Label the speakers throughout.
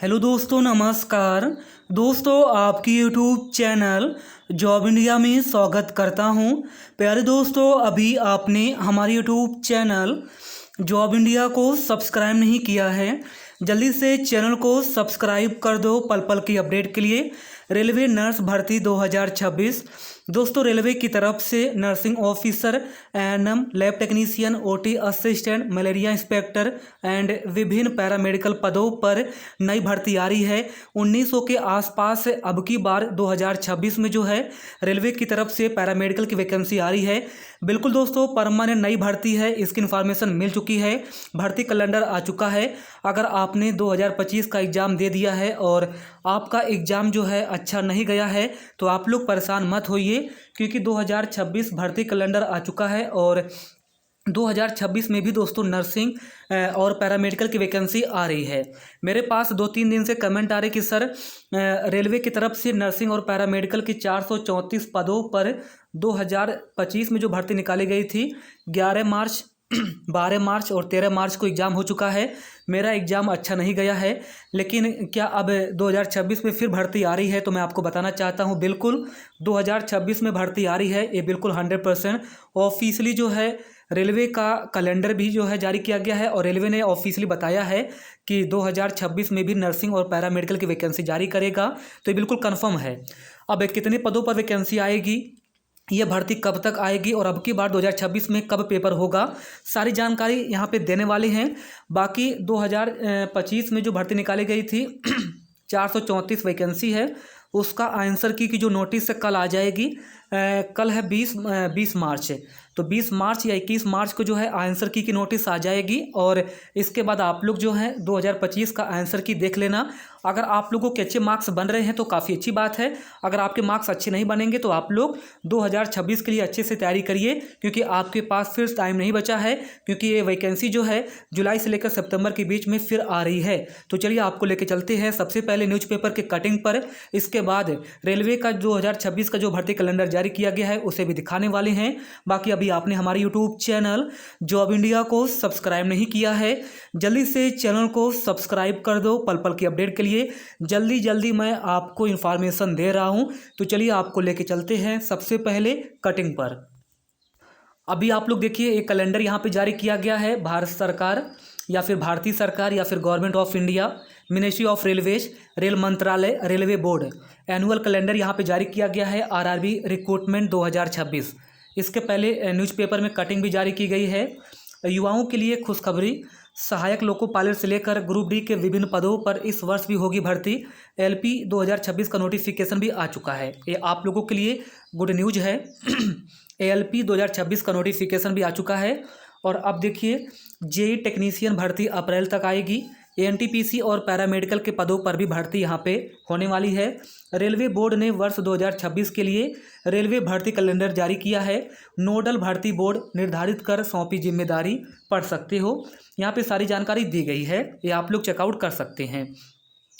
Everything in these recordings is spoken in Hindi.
Speaker 1: हेलो दोस्तों, नमस्कार। दोस्तों, आपकी यूट्यूब चैनल जॉब इंडिया में स्वागत करता हूं। प्यारे दोस्तों, अभी आपने हमारे यूट्यूब चैनल जॉब इंडिया को सब्सक्राइब नहीं किया है, जल्दी से चैनल को सब्सक्राइब कर दो पल पल की अपडेट के लिए। रेलवे नर्स भर्ती 2026 दोस्तों, रेलवे की तरफ से nursing officer, ANM, lab technician, OT assistant, malaria inspector and विभिन्न पैरामेडिकल पदों पर नई भर्ती आ रही है। 1900 के आसपास अब की बार 2026 में जो है रेलवे की तरफ से पैरामेडिकल की वैकेंसी आ रही है। बिल्कुल दोस्तों, परमानेंट नई भर्ती है, इसकी इन्फॉर्मेशन मिल चुकी है, भर्ती कैलेंडर आ चुका है। अगर आपने 2025 का एग्ज़ाम दे दिया है और आपका एग्ज़ाम जो है अच्छा नहीं गया है तो आप लोग परेशान मत होइए, क्योंकि 2026 भर्ती कैलेंडर आ चुका है और 2026 में भी दोस्तों नर्सिंग और पैरामेडिकल की वैकेंसी आ रही है। मेरे पास 2-3 दिन से कमेंट आ रहे कि सर रेलवे की तरफ से नर्सिंग और पैरामेडिकल की 434 पदों पर 2025 में जो भर्ती निकाली गई थी 11 मार्च 12 मार्च और 13 मार्च को एग्ज़ाम हो चुका है। मेरा एग्ज़ाम अच्छा नहीं गया है, लेकिन क्या अब 2026 में फिर भर्ती आ रही है? तो मैं आपको बताना चाहता हूं, बिल्कुल 2026 में भर्ती आ रही है, ये बिल्कुल 100% ऑफिशियली जो है रेलवे का कैलेंडर भी जो है जारी किया गया है और रेलवे ने ऑफिशियली बताया है कि 2026 में भी नर्सिंग और पैरामेडिकल की वैकेंसी जारी करेगा। तो ये बिल्कुल कन्फर्म है। अब कितने पदों पर वैकेंसी आएगी, ये भर्ती कब तक आएगी और अब की बार 2026 में कब पेपर होगा, सारी जानकारी यहाँ पे देने वाले हैं। बाकी 2025 में जो भर्ती निकाली गई थी 434 वैकेंसी है, उसका आंसर की जो नोटिस है कल आ जाएगी। कल है 20 मार्च, तो 20 मार्च या 21 मार्च को जो है आंसर की नोटिस आ जाएगी और इसके बाद आप लोग जो है 2025 का आंसर की देख लेना। अगर आप लोगों के अच्छे मार्क्स बन रहे हैं तो काफ़ी अच्छी बात है, अगर आपके मार्क्स अच्छे नहीं बनेंगे तो आप लोग 2026 के लिए अच्छे से तैयारी करिए, क्योंकि आपके पास फिर टाइम नहीं बचा है, क्योंकि ये वैकेंसी जो है जुलाई से लेकर सितंबर के बीच में फिर आ रही है। तो चलिए आपको लेकर चलते हैं सबसे पहले न्यूज़पेपर के कटिंग पर, इसके बाद रेलवे का 2026 का जो भर्ती कैलेंडर जारी किया गया है उसे भी दिखाने वाले हैं। बाकी अभी आपने हमारे यूट्यूब चैनल जॉब इंडिया को सब्सक्राइब नहीं किया है, जल्दी से चैनल को सब्सक्राइब कर दो पल पल की अपडेट के लिए। जल्दी जल्दी मैं आपको इन्फॉर्मेशन दे रहा हूं, तो चलिए आपको लेके चलते हैं सबसे पहले कटिंग पर। अभी आप लोग देखिए, एक कैलेंडर यहाँ पे जारी किया गया है, भारत सरकार या फिर भारतीय सरकार या फिर government of India, ministry of railways, rail मंत्रालय, रेलवे बोर्ड, एनुअल कैलेंडर यहाँ पे जारी किया गया है आरआरबी रिक्रूटमेंट 2026। इसके पहले न्यूज़पेपर में कटिंग भी जारी की गई है। युवाओं के लिए खुशखबरी, सहायक लोको पायलट से लेकर ग्रुप डी के विभिन्न पदों पर इस वर्ष भी होगी भर्ती। एलपी 2026 का नोटिफिकेशन भी आ चुका है, ये आप लोगों के लिए गुड न्यूज है। एएलपी 2026 का नोटिफिकेशन भी आ चुका है। और अब देखिए, जेई टेक्नीशियन भर्ती अप्रैल तक आएगी। एनटीपीसी और पैरामेडिकल के पदों पर भी भर्ती यहाँ पे होने वाली है। रेलवे बोर्ड ने वर्ष 2026 के लिए रेलवे भर्ती कैलेंडर जारी किया है। नोडल भर्ती बोर्ड निर्धारित कर सौंपी जिम्मेदारी, पढ़ सकते हो, यहाँ पे सारी जानकारी दी गई है, ये आप लोग चेकआउट कर सकते हैं।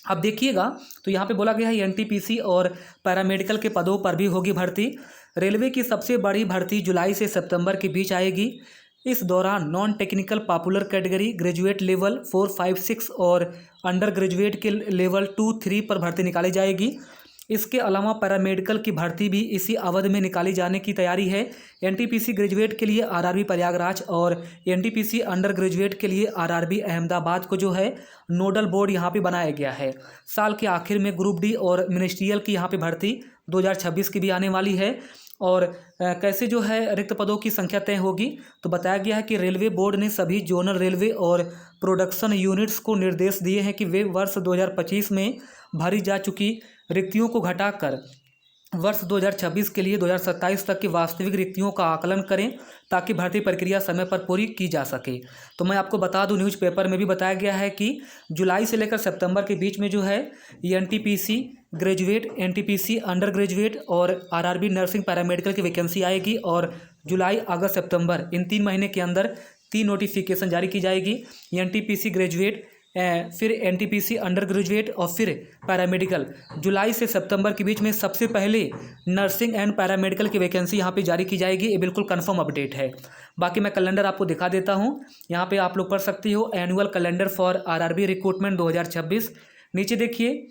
Speaker 1: अब देखिएगा, तो यहाँ पे बोला गया है एनटीपीसी और पैरामेडिकल के पदों पर भी होगी भर्ती। रेलवे की सबसे बड़ी भर्ती जुलाई से सितंबर के बीच आएगी। इस दौरान non technical popular category, graduate level 4, 5, 6 और अंडर ग्रेजुएट के लेवल 2, 3 पर भर्ती निकाली जाएगी। इसके अलावा पैरामेडिकल की भर्ती भी इसी अवधि में निकाली जाने की तैयारी है। एनटीपीसी ग्रेजुएट के लिए आरआरबी प्रयागराज और एनटीपीसी अंडर ग्रेजुएट के लिए आरआरबी अहमदाबाद को जो है नोडल बोर्ड यहाँ पे बनाया गया है। साल के आखिर में ग्रुप डी और मिनिस्ट्रियल की यहाँ पे भर्ती 2026 की भी आने वाली है। और कैसे जो है रिक्त पदों की संख्या तय होगी, तो बताया गया है कि रेलवे बोर्ड ने सभी जोनल रेलवे और प्रोडक्शन यूनिट्स को निर्देश दिए हैं कि वे वर्ष 2025 में भरी जा चुकी रिक्तियों को घटाकर वर्ष 2026 के लिए 2027 तक की वास्तविक रिक्तियों का आकलन करें, ताकि भर्ती प्रक्रिया समय पर पूरी की जा सके। तो मैं आपको बता दूं, न्यूज़पेपर में भी बताया गया है कि जुलाई से लेकर सितंबर के बीच में जो है NTPC graduate, NTPC under graduate और आरआरबी नर्सिंग पैरामेडिकल की वैकेंसी आएगी और जुलाई, अगस्त, सितंबर इन 3 महीने के अंदर 3 नोटिफिकेशन जारी की जाएगी। एनटीपीसी ग्रेजुएट, फिर एनटीपीसी अंडर ग्रेजुएट और फिर पैरामेडिकल। जुलाई से सितंबर के बीच में सबसे पहले नर्सिंग एंड पैरामेडिकल की वैकेंसी यहाँ पे जारी की जाएगी, ये बिल्कुल कंफर्म अपडेट है। बाकी मैं कैलेंडर आपको दिखा देता हूँ, यहाँ पे आप लोग पढ़ सकते हो annual calendar for RRB recruitment 2026। नीचे देखिए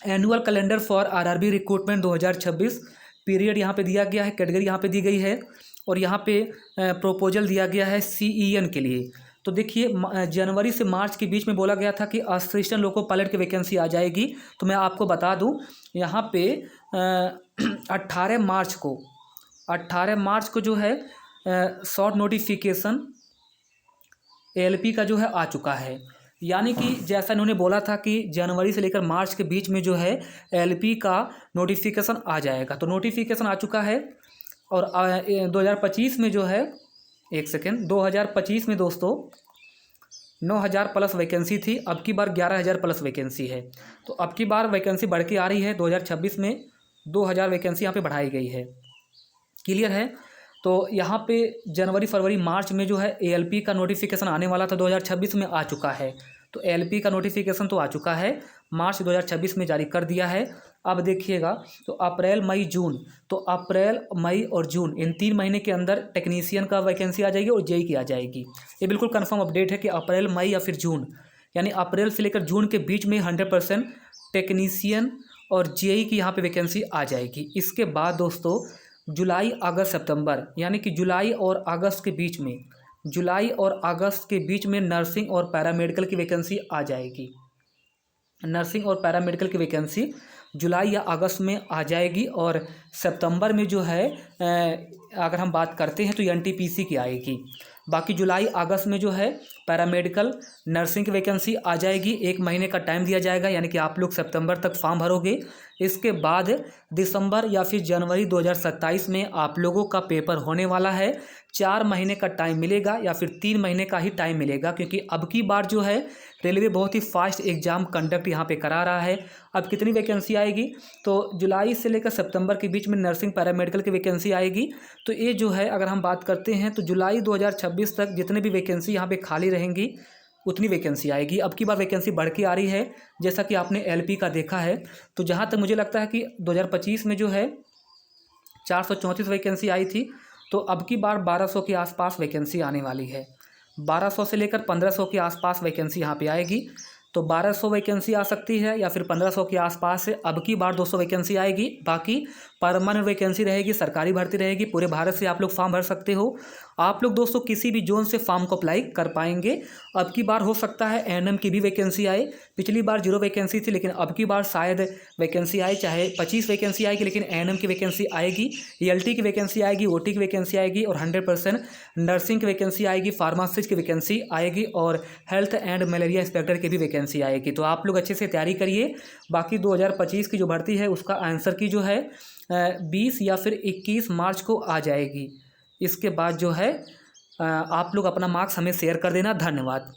Speaker 1: annual calendar for RRB recruitment 2026, period यहाँ पे दिया गया है, कैटेगरी यहाँ पे दी गई है और यहाँ पे प्रोपोजल दिया गया है CEN के लिए। तो देखिए जनवरी से मार्च के बीच में बोला गया था कि असिस्टेंट लोको पायलट की वैकेंसी आ जाएगी। तो मैं आपको बता दूं यहाँ पे 18 मार्च को जो है शॉर्ट नोटिफिकेशन ALP का जो है आ चुका है। यानी कि जैसा इन्होंने बोला था कि जनवरी से लेकर मार्च के बीच में जो है ALP का नोटिफिकेशन आ जाएगा, तो नोटिफिकेशन आ चुका है। और 2025 में जो है 2025 में दोस्तों 9,000 प्लस वैकेंसी थी, अब की बार 11,000 प्लस वैकेंसी है। तो अब की बार वैकेंसी बढ़ के आ रही है, 2026 में 2,000 वैकेंसी यहाँ पे बढ़ाई गई है। क्लियर है। तो यहाँ पे जनवरी फरवरी मार्च में जो है ALP का नोटिफिकेशन आने वाला था, 2026 में आ चुका है। तो ALP का नोटिफिकेशन तो आ चुका है, मार्च 2026 में जारी कर दिया है। अब देखिएगा तो अप्रैल मई जून, तो अप्रैल मई और जून इन 3 महीने के अंदर टेक्नीशियन का वैकेंसी आ जाएगी और JEE की आ जाएगी। ये बिल्कुल कंफर्म अपडेट है कि अप्रैल मई या फिर जून, यानी अप्रैल से लेकर जून के बीच में 100% टेक्नीशियन और JEE की यहाँ पे वैकेंसी आ जाएगी। इसके बाद दोस्तों जुलाई अगस्त सितंबर, यानी कि जुलाई और अगस्त के बीच में नर्सिंग और पैरामेडिकल की वैकेंसी आ जाएगी। नर्सिंग और पैरामेडिकल की वैकेंसी जुलाई या अगस्त में आ जाएगी। और सितंबर में जो है अगर हम बात करते हैं तो NTPC की आएगी। बाकी जुलाई अगस्त में जो है पैरामेडिकल नर्सिंग की वैकेंसी आ जाएगी। 1 महीने का टाइम दिया जाएगा, यानी कि आप लोग सितंबर तक फॉर्म भरोगे। इसके बाद दिसंबर या फिर जनवरी 2027 में आप लोगों का पेपर होने वाला है। 4 महीने का टाइम मिलेगा या फिर 3 महीने का ही टाइम मिलेगा, क्योंकि अब की बार जो है रेलवे बहुत ही फास्ट एग्जाम कंडक्ट यहाँ पे करा रहा है। अब कितनी वैकेंसी आएगी, तो जुलाई से लेकर सितंबर के बीच में नर्सिंग पैरामेडिकल की वैकेंसी आएगी। तो ये जो है अगर हम बात करते हैं तो जुलाई 2026 तक जितने भी वैकेंसी यहाँ पे खाली रहेंगी उतनी वैकेंसी आएगी। अब की बार वैकेंसी बढ़ के आ रही है, जैसा कि आपने LP का देखा है। तो जहाँ तक मुझे लगता है कि 2025 में जो है 434 वैकेंसी आई थी, तो अब की बार 1200 के आसपास वैकेंसी आने वाली है। 1200 से लेकर 1500 के आसपास वैकेंसी यहाँ पे आएगी। तो 1200 वैकेंसी आ सकती है या फिर 1500 के आसपास से अब की बार 200 वैकेंसी आएगी। बाकी परमानेंट वैकेंसी रहेगी, सरकारी भर्ती रहेगी। पूरे भारत से आप लोग फॉर्म भर सकते हो। आप लोग दोस्तों किसी भी जोन से फॉर्म को अप्लाई कर पाएंगे। अब की बार हो सकता है ANM की भी वैकेंसी आए। पिछली बार 0 वैकेंसी थी, लेकिन अब की बार शायद वैकेंसी आए, चाहे 25 वैकेंसी आएगी लेकिन ANM की वैकेंसी आएगी, ELT की वैकेंसी आएगी, OT की वैकेंसी आएगी और 100% नर्सिंग की वैकेंसी आएगी, फार्मासिस्ट की वैकेंसी आएगी और हेल्थ एंड मलेरिया इंस्पेक्टर की भी वैकेंसी आएगी। तो आप लोग अच्छे से तैयारी करिए। बाकी 2025 की जो भर्ती है उसका आंसर की जो है 20 या फिर 21 मार्च को आ जाएगी। इसके बाद जो है आप लोग अपना मार्क्स हमें शेयर कर देना। धन्यवाद।